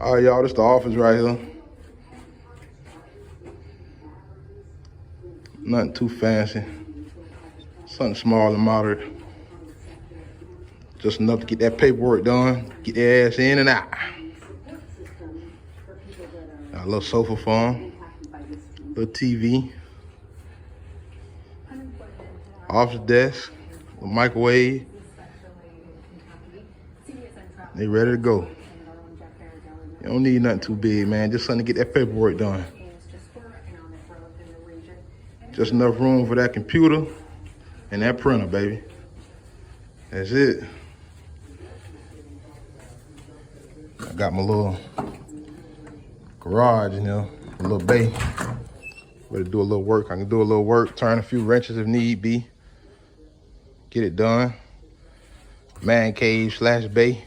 All right, y'all, this the office right here. Nothing too fancy. Something small and moderate. Just enough to get that paperwork done, get their ass in and out. Got a little sofa for them, little TV, office desk, a microwave. They ready to go. You don't need nothing too big, man. Just something to get that paperwork done. Just enough room for that computer and that printer, baby. That's it. I got my little garage in there, a little bay. Ready to do a little work. I can do a little work, turn a few wrenches if need be. Get it done. Man cave / bay.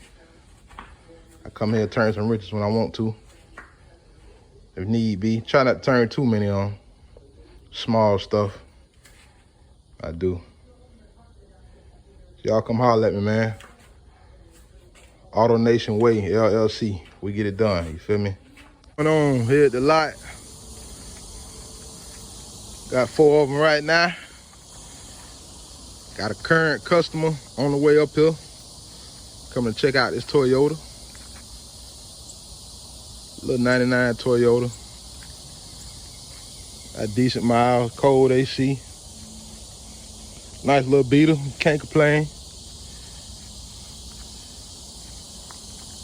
I come here and turn some wrenches when I want to, if need be. Try not to turn too many on. Small stuff, I do. Y'all come holler at me, man. AutoNation Way, LLC. We get it done, you feel me? Going on here at the lot. Got 4 of them right now. Got a current customer on the way up here. Coming to check out this Toyota. Little 99 Toyota. A decent miles, cold AC. Nice little beater, can't complain.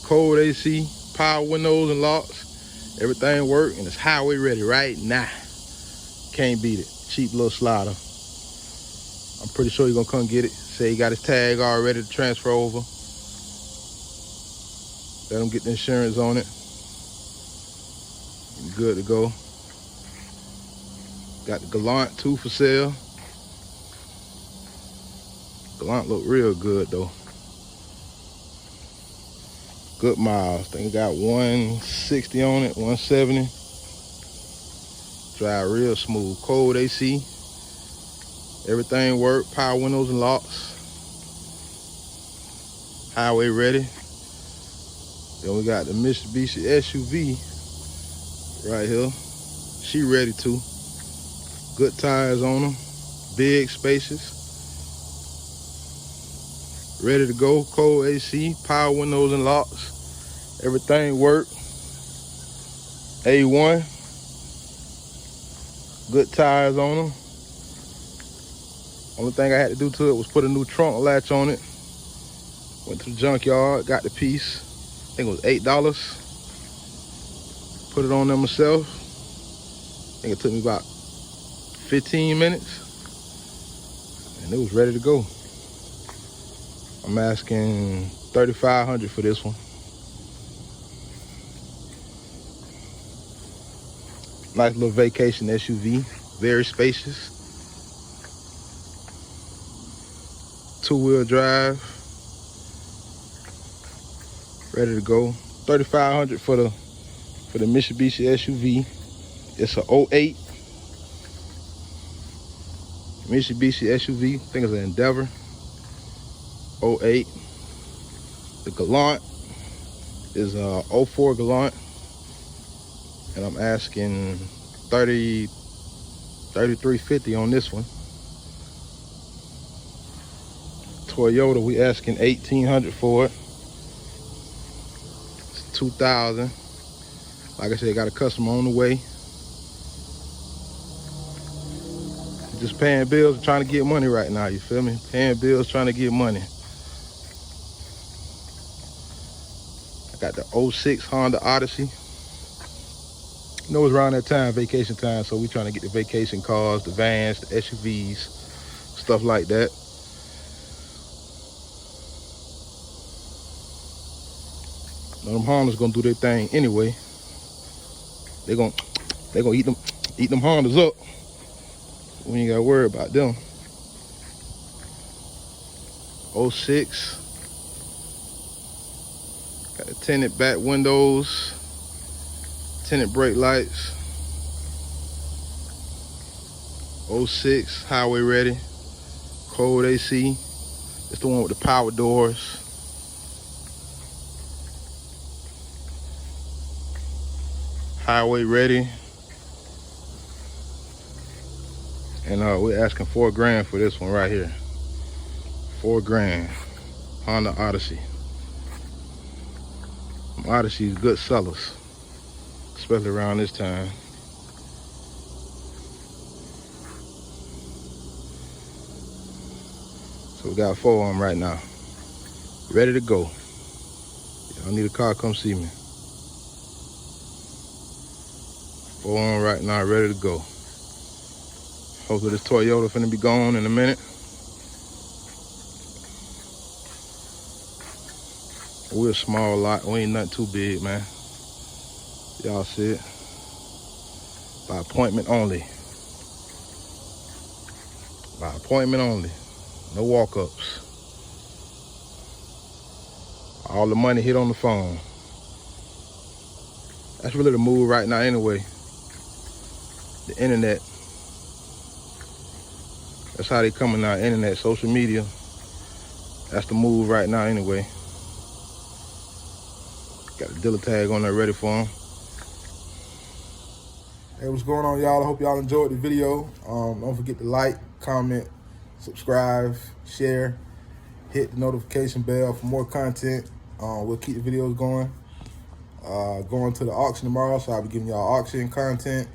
Cold AC, power windows and locks. Everything work and it's highway ready right now. Can't beat it. Cheap little slider. I'm pretty sure you're gonna come get it. Say he got his tag all ready to transfer over. Let him get the insurance on it. Good to go. Got the Galant too for sale. Galant look real good though. Good miles. I think it got 160 on it, 170. Drive real smooth. Cold AC. Everything work. Power windows and locks. Highway ready. Then we got the Mitsubishi SUV right here. She ready too. Good tires on them. Big, spacious. Ready to go. Cold AC. Power windows and locks. Everything work. A1. Good tires on them. Only thing I had to do to it was put a new trunk latch on it. Went to the junkyard, got the piece. I think it was $8. Put it on there myself. I think it took me about 15 minutes. And it was ready to go. I'm asking $3,500 for this one. Nice little vacation SUV, very spacious. 2-wheel drive, ready to go. $3,500 for the Mitsubishi SUV. It's a 08 Mitsubishi SUV. I think it's an Endeavor. 08. The Galant is a 04 Galant. And I'm asking $33.50 on this one. Toyota, we asking $1,800 for it. It's 2000. Like I said, got a customer on the way. Just paying bills and trying to get money right now, you feel me? Paying bills, trying to get money. I got the 06 Honda Odyssey. You know, it's around that time, vacation time, so we trying to get the vacation cars, the vans, the SUVs, stuff like that. Now, them Hondas gonna do their thing anyway. They gonna eat them Hondas up. We ain't gotta worry about them. 06. Got the tinted back windows. Tinted brake lights. 06, highway ready. Cold AC. It's the one with the power doors. Highway ready. And we're asking $4 grand for this one right here. $4 grand. Honda Odyssey. Odyssey's good sellers, especially around this time. So we got 4 of them right now, ready to go. Y'all need a car, come see me. 4 of them right now, ready to go. Hopefully this Toyota finna be gone in a minute. We're a small lot, we ain't nothing too big, man. Y'all see it? By appointment only. By appointment only. No walk-ups. All the money hit on the phone. That's really the move right now anyway. The internet. That's how they coming now, internet, social media. That's the move right now anyway. Got a dealer tag on there ready for them. Hey, what's going on, y'all? I hope y'all enjoyed the video. Don't forget to like, comment, subscribe, share, hit the notification bell for more content. We'll keep the videos going. Going to the auction tomorrow, so I'll be giving y'all auction content,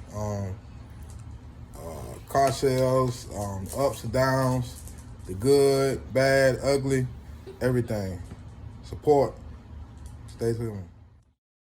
car sales, ups and downs, the good, bad, ugly, everything. Support. Stay tuned.